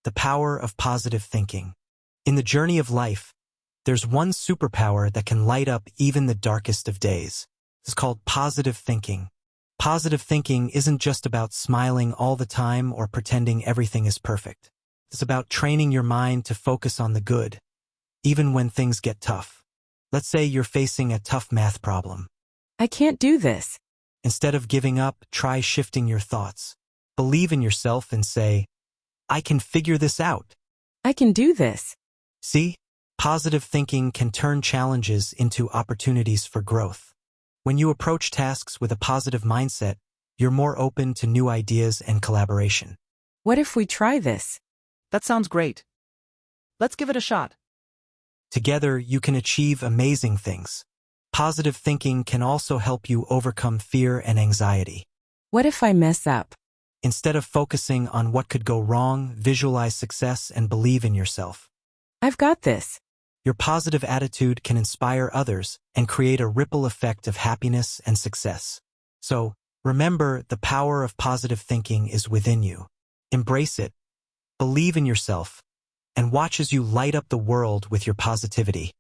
the power of positive thinking. In the journey of life, there's one superpower that can light up even the darkest of days. It's called positive thinking. Positive thinking isn't just about smiling all the time or pretending everything is perfect. It's about training your mind to focus on the good, even when things get tough. Let's say you're facing a tough math problem. I can't do this. Instead of giving up, try shifting your thoughts. Believe in yourself and say, I can figure this out. I can do this. See, positive thinking can turn challenges into opportunities for growth. When you approach tasks with a positive mindset, you're more open to new ideas and collaboration. What if we try this? That sounds great. Let's give it a shot. Together, you can achieve amazing things. Positive thinking can also help you overcome fear and anxiety. What if I mess up? Instead of focusing on what could go wrong, visualize success and believe in yourself. I've got this. Your positive attitude can inspire others and create a ripple effect of happiness and success. So, remember, the power of positive thinking is within you. Embrace it, believe in yourself, and watch as you light up the world with your positivity.